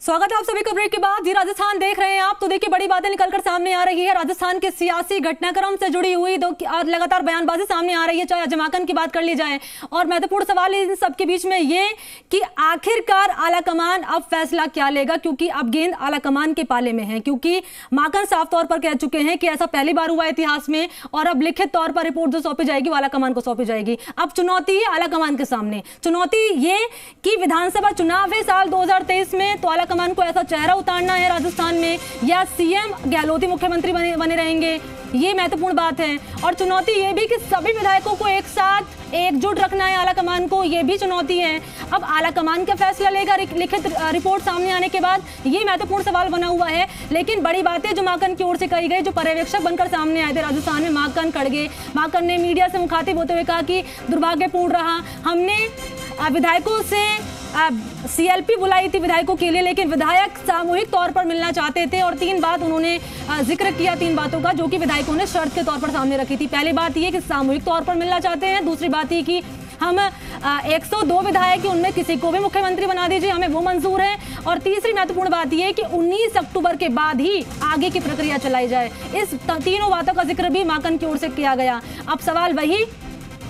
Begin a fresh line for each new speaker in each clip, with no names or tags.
स्वागत है आप सभी को ब्रेक के बाद। जी राजस्थान देख रहे हैं आप, तो देखिए बड़ी बातें निकलकर सामने आ रही है। राजस्थान के सियासी घटनाक्रम से जुड़ी हुई लगातार बयानबाजी सामने आ रही है, चाहे जमाकन की बात कर ली जाए। और महत्वपूर्ण सवाल इन सबके बीच में ये कि आखिरकार आलाकमान अब फैसला क्या लेगा, क्योंकि अब गेंद आलाकमान के पाले में है। क्योंकि माकन साफ तौर पर कह चुके हैं कि ऐसा पहली बार हुआ इतिहास में, और अब लिखित तौर पर रिपोर्ट जो सौंपी जाएगी वो आलाकमान को सौंपी जाएगी। अब चुनौती है आलाकमान के सामने। चुनौती ये कि विधानसभा चुनाव है साल 2023 में, तो आलाकमान को ऐसा चेहरा उतारना है राजस्थान में, या सीएम गहलोती मुख्यमंत्री बने रहेंगे, ये महत्वपूर्ण बात है। और चुनौती ये भी कि सभी विधायकों को एक साथ एकजुट रखना है आलाकमान को, ये भी चुनौती है। अब आलाकमान का फैसला लेगा लिखित रिपोर्ट सामने आने के बाद, ये महत्वपूर्ण सवाल बना हुआ है। लेकिन बड़ी बातें जो माकन की ओर से कही गई, जो पर्यवेक्षक बनकर सामने आए थे राजस्थान में, माकन खड़गे, माकन ने मीडिया से मुखातिब होते हुए कहा कि दुर्भाग्यपूर्ण रहा, हमने विधायकों से सीएलपी बुलाई थी विधायकों के लिए, लेकिन विधायक सामूहिक तौर पर मिलना चाहते थे। और तीन बात उन्होंने जिक्र किया, तीन बातों का, जो कि विधायकों ने शर्त के तौर पर सामने रखी थी। पहली बात ये कि सामूहिक तौर पर मिलना चाहते हैं, दूसरी बात ये कि हम 102 विधायक हैं, उनमें किसी को भी मुख्यमंत्री बना दीजिए, हमें वो मंजूर है। और तीसरी महत्वपूर्ण बात यह है कि 19 अक्टूबर के बाद ही आगे की प्रक्रिया चलाई जाए। इस तीनों बातों का जिक्र भी माकन की ओर से किया गया। अब सवाल वही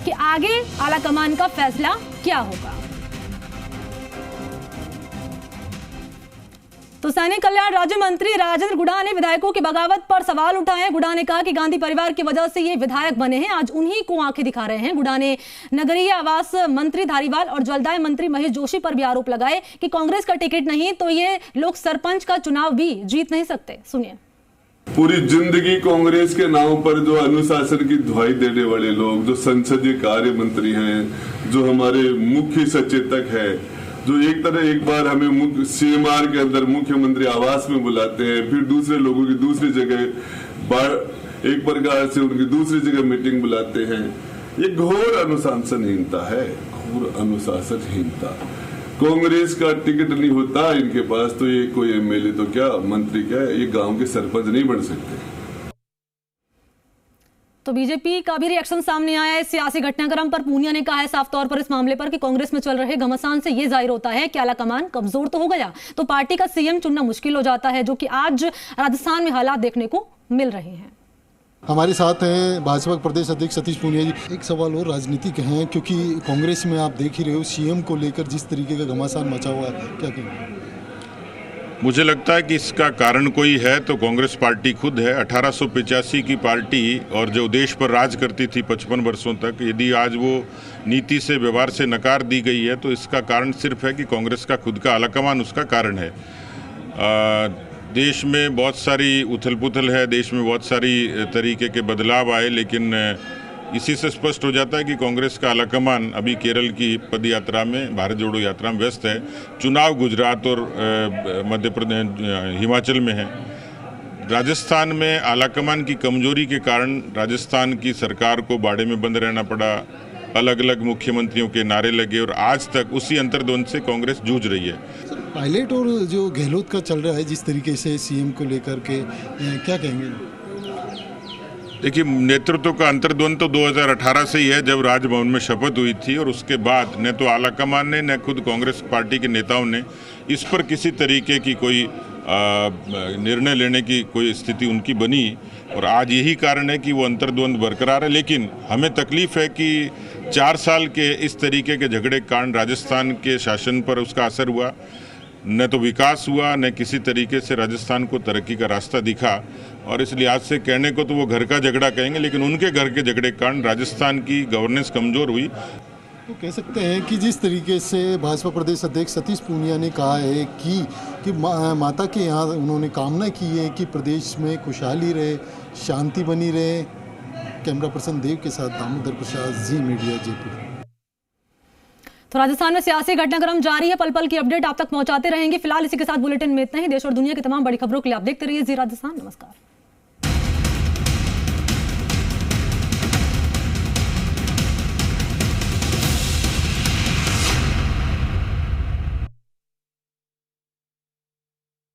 कि आगे आलाकमान का फैसला क्या होगा। तो सैनिक कल्याण राज्य मंत्री राजेंद्र गुढ़ा ने विधायकों की बगावत पर सवाल उठाए। गुढ़ा ने कहा कि गांधी परिवार की वजह से ये विधायक बने हैं, आज उन्हीं को आंखें दिखा रहे हैं। गुढ़ा ने नगरीय आवास मंत्री धारीवाल और जलदाय मंत्री महेश जोशी पर भी आरोप लगाए कि कांग्रेस का टिकट नहीं तो ये लोग सरपंच का चुनाव भी जीत नहीं सकते। सुनिए।
पूरी जिंदगी कांग्रेस के नाम पर जो अनुशासन की दुहाई देने वाले लोग, जो संसदीय कार्य मंत्री हैं, जो हमारे मुख्य सचेतक है, जो एक बार हमें सीएमआर के अंदर मुख्यमंत्री आवास में बुलाते हैं, फिर दूसरे लोगों की दूसरी जगह एक प्रकार से उनकी दूसरी जगह मीटिंग बुलाते हैं, ये घोर अनुशासनहीनता है, घोर अनुशासनहीनता। कांग्रेस का टिकट नहीं होता इनके पास तो ये कोई एमएलए तो क्या, मंत्री क्या, ये गांव के सरपंच नहीं बन सकते।
तो बीजेपी का भी रिएक्शन सामने आया है सियासी घटनाक्रम पर। पूनिया ने कहा है साफ तौर पर इस मामले पर कि कांग्रेस में चल रहे घमासान से ये जाहिर होता है कि आलाकमान कमजोर तो हो गया, तो पार्टी का सीएम चुनना मुश्किल हो जाता है, जो कि आज राजस्थान में हालात देखने को मिल रहे हैं।
हमारे साथ हैं भाजपा प्रदेश अध्यक्ष सतीश पूनिया जी। एक सवाल और राजनीतिक है, क्योंकि कांग्रेस में आप देख ही रहे हो सीएम को लेकर जिस तरीके का घमासान मचा हुआ है, क्या कहेंगे?
मुझे लगता है कि इसका कारण कोई है तो कांग्रेस पार्टी खुद है। 1885 की पार्टी और जो देश पर राज करती थी 55 वर्षों तक, यदि आज वो नीति से व्यवहार से नकार दी गई है तो इसका कारण सिर्फ है कि कांग्रेस का खुद का आलाकमान उसका कारण है। देश में बहुत सारी उथल पुथल है, देश में बहुत सारी तरीके के बदलाव आए, लेकिन इसी से स्पष्ट हो जाता है कि कांग्रेस का आलाकमान अभी केरल की पद यात्रा में, भारत जोड़ो यात्रा में व्यस्त है। चुनाव गुजरात और मध्य प्रदेश, हिमाचल में है। राजस्थान में आलाकमान की कमजोरी के कारण राजस्थान की सरकार को बाड़े में बंद रहना पड़ा, अलग अलग मुख्यमंत्रियों के नारे लगे और आज तक उसी अंतर्द्वंद से कांग्रेस जूझ रही है।
पायलट और जो गहलोत का चल रहा है जिस तरीके से सीएम को लेकर के, क्या कहेंगे?
देखिए, नेतृत्व का अंतर्द्वंद तो 2018 से ही है, जब राजभवन में शपथ हुई थी, और उसके बाद न तो आलाकमान ने न खुद कांग्रेस पार्टी के नेताओं ने इस पर किसी तरीके की कोई निर्णय लेने की कोई स्थिति उनकी बनी, और आज यही कारण है कि वो अंतर्द्वंद बरकरार है। लेकिन हमें तकलीफ है कि 4 साल के इस तरीके के झगड़े के कारण राजस्थान के शासन पर उसका असर हुआ, न तो विकास हुआ, न किसी तरीके से राजस्थान को तरक्की का रास्ता दिखा। और इस लिहाज से कहने को तो वो घर का झगड़ा कहेंगे, लेकिन उनके घर के झगड़े के कारण राजस्थान की गवर्नेंस कमजोर हुई।
तो कह सकते हैं कि जिस तरीके से भाजपा प्रदेश अध्यक्ष सतीश पूनिया ने कहा है कि माता के यहाँ उन्होंने कामना की है कि प्रदेश में खुशहाली रहे, शांति बनी रहे। कैमरा पर्सन देव के साथ दामोदर प्रसाद, जी मीडिया, जयपुर।
तो राजस्थान में सियासी घटनाक्रम जारी है, पल पल की अपडेट आप तक पहुंचाते रहेंगे। फिलहाल इसी के साथ बुलेटिन में इतना ही। देश और दुनिया की तमाम बड़ी खबरों के लिए आप देखते रहिए जी राजस्थान। नमस्कार।